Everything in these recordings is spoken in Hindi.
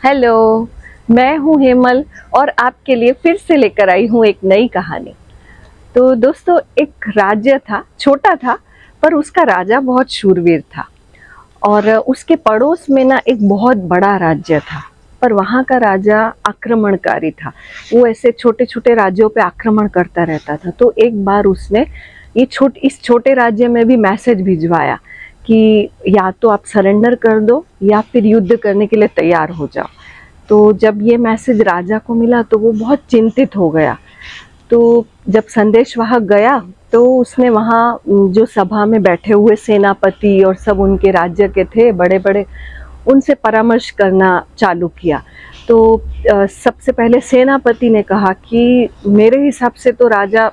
हेलो, मैं हूँ हेमल और आपके लिए फिर से लेकर आई हूँ एक नई कहानी। तो दोस्तों, एक राज्य था, छोटा था पर उसका राजा बहुत शूरवीर था। और उसके पड़ोस में ना एक बहुत बड़ा राज्य था, पर वहाँ का राजा आक्रमणकारी था। वो ऐसे छोटे छोटे राज्यों पे आक्रमण करता रहता था। तो एक बार उसने इस छोटे राज्य में भी मैसेज भिजवाया कि या तो आप सरेंडर कर दो या फिर युद्ध करने के लिए तैयार हो जाओ। तो जब ये मैसेज राजा को मिला तो वो बहुत चिंतित हो गया। तो जब संदेशवाहक गया तो उसने वहाँ जो सभा में बैठे हुए सेनापति और सब उनके राज्य के थे बड़े बड़े, उनसे परामर्श करना चालू किया। तो सबसे पहले सेनापति ने कहा कि मेरे हिसाब से तो राजा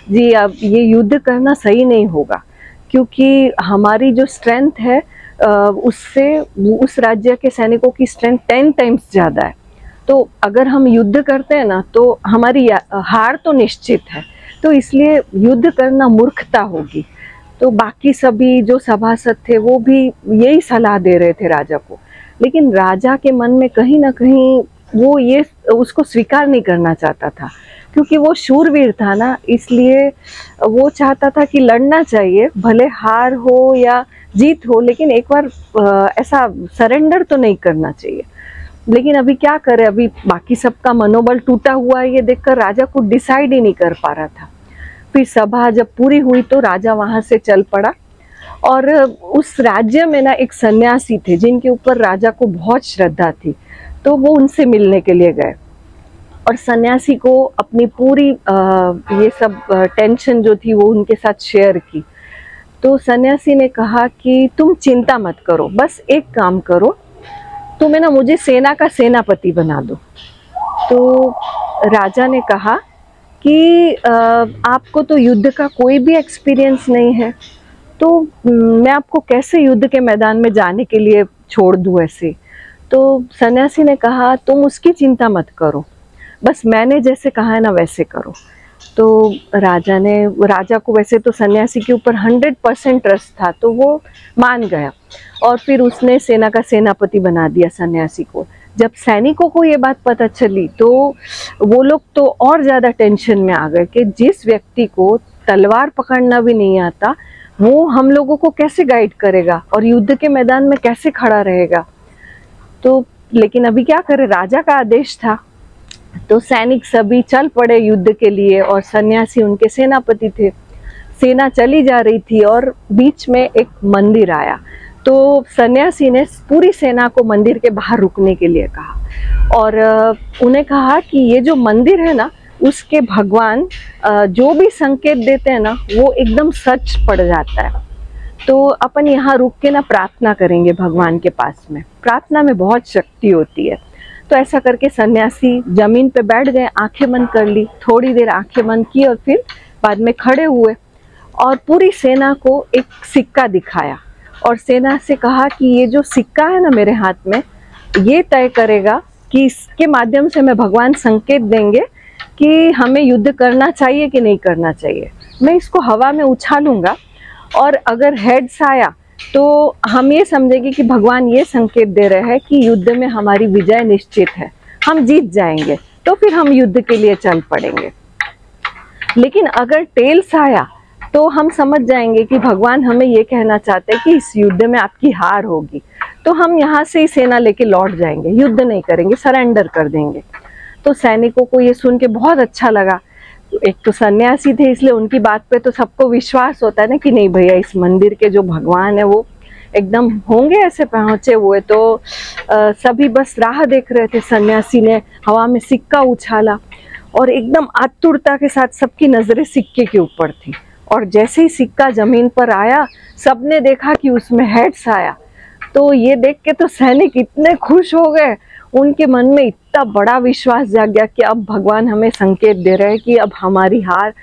जी अब ये युद्ध करना सही नहीं होगा, क्योंकि हमारी जो स्ट्रेंथ है उससे उस राज्य के सैनिकों की स्ट्रेंथ 10 टाइम्स ज़्यादा है। तो अगर हम युद्ध करते हैं ना तो हमारी हार तो निश्चित है, तो इसलिए युद्ध करना मूर्खता होगी। तो बाकी सभी जो सभासद थे वो भी यही सलाह दे रहे थे राजा को, लेकिन राजा के मन में कहीं ना कहीं वो ये उसको स्वीकार नहीं करना चाहता था, क्योंकि वो शूरवीर था ना, इसलिए वो चाहता था कि लड़ना चाहिए, भले हार हो या जीत हो, लेकिन एक बार ऐसा सरेंडर तो नहीं करना चाहिए। लेकिन अभी क्या करे, अभी बाकी सबका मनोबल टूटा हुआ है, ये देखकर राजा को डिसाइड ही नहीं कर पा रहा था। फिर सभा जब पूरी हुई तो राजा वहां से चल पड़ा। और उस राज्य में ना एक सन्यासी थे जिनके ऊपर राजा को बहुत श्रद्धा थी, तो वो उनसे मिलने के लिए गए और सन्यासी को अपनी पूरी ये सब टेंशन जो थी वो उनके साथ शेयर की। तो सन्यासी ने कहा कि तुम चिंता मत करो, बस एक काम करो, तुम्हें ना मुझे सेना का सेनापति बना दो। तो राजा ने कहा कि आपको तो युद्ध का कोई भी एक्सपीरियंस नहीं है, तो मैं आपको कैसे युद्ध के मैदान में जाने के लिए छोड़ दूँ ऐसे। तो सन्यासी ने कहा तुम उसकी चिंता मत करो, बस मैंने जैसे कहा है ना वैसे करो। तो राजा को वैसे तो सन्यासी के ऊपर 100% ट्रस्ट था, तो वो मान गया और फिर उसने सेना का सेनापति बना दिया सन्यासी को। जब सैनिकों को ये बात पता चली तो वो लोग तो और ज़्यादा टेंशन में आ गए कि जिस व्यक्ति को तलवार पकड़ना भी नहीं आता वो हम लोगों को कैसे गाइड करेगा और युद्ध के मैदान में कैसे खड़ा रहेगा। तो लेकिन अभी क्या करे, राजा का आदेश था। तो सैनिक सभी चल पड़े युद्ध के लिए और सन्यासी उनके सेनापति थे। सेना चली जा रही थी और बीच में एक मंदिर आया, तो सन्यासी ने पूरी सेना को मंदिर के बाहर रुकने के लिए कहा और उन्हें कहा कि ये जो मंदिर है ना, उसके भगवान जो भी संकेत देते हैं ना वो एकदम सच पड़ जाता है। तो अपन यहाँ रुक के ना प्रार्थना करेंगे भगवान के पास में, प्रार्थना में बहुत शक्ति होती है। तो ऐसा करके सन्यासी जमीन पे बैठ गए, आंखें बंद कर ली, थोड़ी देर आंखें बंद की और फिर बाद में खड़े हुए और पूरी सेना को एक सिक्का दिखाया और सेना से कहा कि ये जो सिक्का है ना मेरे हाथ में, ये तय करेगा कि इसके माध्यम से मैं भगवान संकेत देंगे कि हमें युद्ध करना चाहिए कि नहीं करना चाहिए। मैं इसको हवा में उछालूंगा और अगर हेड्स आया तो हम ये समझेंगे कि भगवान ये संकेत दे रहे हैं कि युद्ध में हमारी विजय निश्चित है, हम जीत जाएंगे, तो फिर हम युद्ध के लिए चल पड़ेंगे। लेकिन अगर टेल्स आया तो हम समझ जाएंगे कि भगवान हमें ये कहना चाहते हैं कि इस युद्ध में आपकी हार होगी, तो हम यहाँ से ही सेना लेके लौट जाएंगे, युद्ध नहीं करेंगे, सरेंडर कर देंगे। तो सैनिकों को ये सुन के बहुत अच्छा लगा। एक तो सन्यासी थे इसलिए उनकी बात पे तो सबको विश्वास होता है ना कि नहीं भैया, इस मंदिर के जो भगवान है वो एकदम होंगे ऐसे पहुंचे हुए। तो सभी बस राह देख रहे थे। सन्यासी ने हवा में सिक्का उछाला और एकदम आतुरता के साथ सबकी नजरें सिक्के के ऊपर थी और जैसे ही सिक्का जमीन पर आया सबने देखा कि उसमें हेड्स आया। तो ये देख के तो सैनिक इतने खुश हो गए, उनके मन में इतना बड़ा विश्वास जाग गया कि अब भगवान हमें संकेत दे रहे हैं कि अब हमारी हार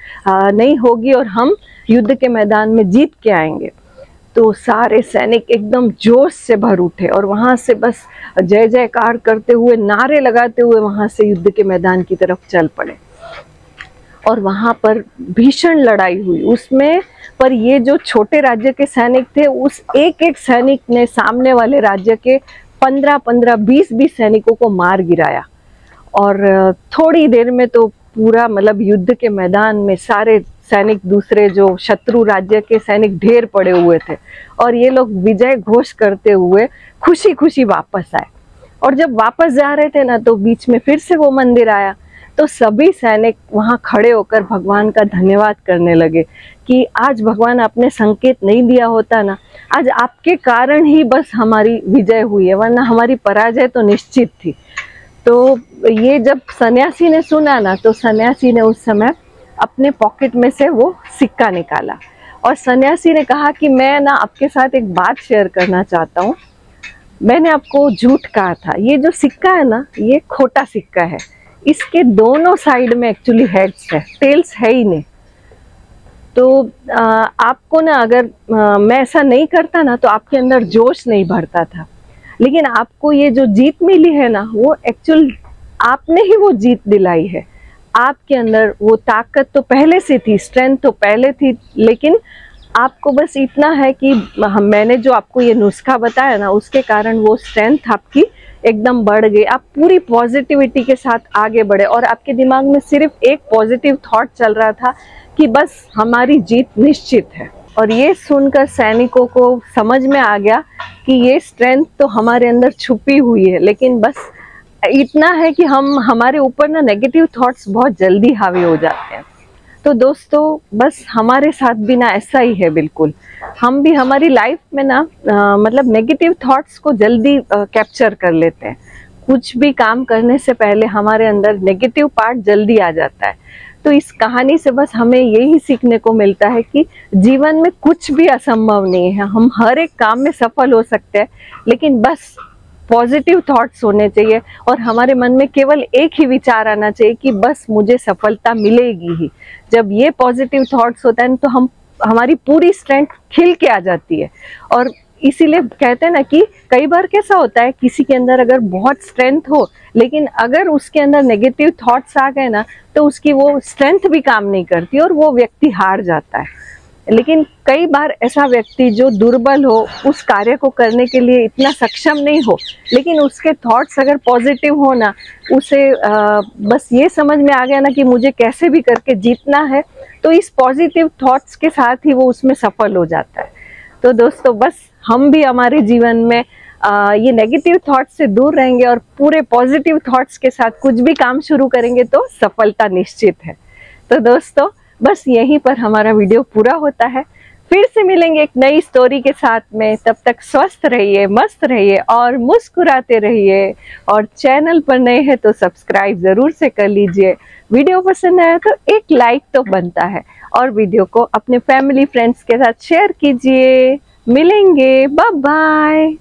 नहीं होगी और हम युद्ध के मैदान में जीत के आएंगे। तो सारे सैनिक एकदम जोश से भर उठे और वहां से बस जय जयकार करते हुए, नारे लगाते हुए वहां से युद्ध के मैदान की तरफ चल पड़े। और वहां पर भीषण लड़ाई हुई उसमें, पर ये जो छोटे राज्य के सैनिक थे उस एक एक सैनिक ने सामने वाले राज्य के 15-15, 20-20 सैनिकों को मार गिराया। और थोड़ी देर में तो पूरा मतलब युद्ध के मैदान में सारे सैनिक, दूसरे जो शत्रु राज्य के सैनिक ढेर पड़े हुए थे, और ये लोग विजय घोष करते हुए खुशी खुशी वापस आए। और जब वापस जा रहे थे ना, तो बीच में फिर से वो मंदिर आया। तो सभी सैनिक वहां खड़े होकर भगवान का धन्यवाद करने लगे कि आज भगवान आपने संकेत नहीं दिया होता ना, आज आपके कारण ही बस हमारी विजय हुई है, वरना हमारी पराजय तो निश्चित थी। तो ये जब सन्यासी ने सुना ना, तो सन्यासी ने उस समय अपने पॉकेट में से वो सिक्का निकाला, और सन्यासी ने कहा कि मैं ना आपके साथ एक बात शेयर करना चाहता हूँ। मैंने आपको झूठ कहा था, ये जो सिक्का है ना, ये खोटा सिक्का है। इसके दोनों साइड में एक्चुअली हेड्स है, टेल्स है ही नहीं। तो आपको ना, अगर मैं ऐसा नहीं करता ना, तो आपके अंदर जोश नहीं भरता था। लेकिन आपको ये जो जीत मिली है ना, वो एक्चुअल आपने ही वो जीत दिलाई है। आपके अंदर वो ताकत तो पहले से थी, स्ट्रेंथ तो पहले थी, लेकिन आपको बस इतना है कि मैंने जो आपको ये नुस्खा बताया ना, उसके कारण वो स्ट्रेंथ आपकी एकदम बढ़ गई। आप पूरी पॉजिटिविटी के साथ आगे बढ़े, और आपके दिमाग में सिर्फ एक पॉजिटिव थॉट चल रहा था कि बस हमारी जीत निश्चित है। और ये सुनकर सैनिकों को समझ में आ गया कि ये स्ट्रेंथ तो हमारे अंदर छुपी हुई है, लेकिन बस इतना है कि हमारे ऊपर ना नेगेटिव थॉट्स बहुत जल्दी हावी हो जाते हैं। तो दोस्तों, बस हमारे साथ भी ना ऐसा ही है बिल्कुल। हम भी हमारी लाइफ में ना मतलब नेगेटिव थॉट्स को जल्दी कैप्चर कर लेते हैं। कुछ भी काम करने से पहले हमारे अंदर नेगेटिव पार्ट जल्दी आ जाता है। तो इस कहानी से बस हमें यही सीखने को मिलता है कि जीवन में कुछ भी असंभव नहीं है। हम हर एक काम में सफल हो सकते हैं, लेकिन बस पॉजिटिव थॉट्स होने चाहिए, और हमारे मन में केवल एक ही विचार आना चाहिए कि बस मुझे सफलता मिलेगी ही। जब ये पॉजिटिव थॉट्स होता है तो हमारी पूरी स्ट्रेंथ खिल के आ जाती है। और इसीलिए कहते हैं ना कि कई बार कैसा होता है, किसी के अंदर अगर बहुत स्ट्रेंथ हो, लेकिन अगर उसके अंदर नेगेटिव थॉट्स आ गए ना, तो उसकी वो स्ट्रेंथ भी काम नहीं करती और वो व्यक्ति हार जाता है। लेकिन कई बार ऐसा व्यक्ति जो दुर्बल हो, उस कार्य को करने के लिए इतना सक्षम नहीं हो, लेकिन उसके थॉट्स अगर पॉजिटिव हो ना, उसे बस ये समझ में आ गया ना कि मुझे कैसे भी करके जीतना है, तो इस पॉजिटिव थॉट्स के साथ ही वो उसमें सफल हो जाता है। तो दोस्तों, बस हम भी हमारे जीवन में ये नेगेटिव थॉट्स से दूर रहेंगे और पूरे पॉजिटिव थॉट्स के साथ कुछ भी काम शुरू करेंगे तो सफलता निश्चित है। तो दोस्तों, बस यहीं पर हमारा वीडियो पूरा होता है। फिर से मिलेंगे एक नई स्टोरी के साथ में। तब तक स्वस्थ रहिए, मस्त रहिए और मुस्कुराते रहिए। और चैनल पर नए हैं तो सब्सक्राइब जरूर से कर लीजिए। वीडियो पसंद आया तो एक लाइक तो बनता है, और वीडियो को अपने फैमिली फ्रेंड्स के साथ शेयर कीजिए। मिलेंगे, बाय बाय।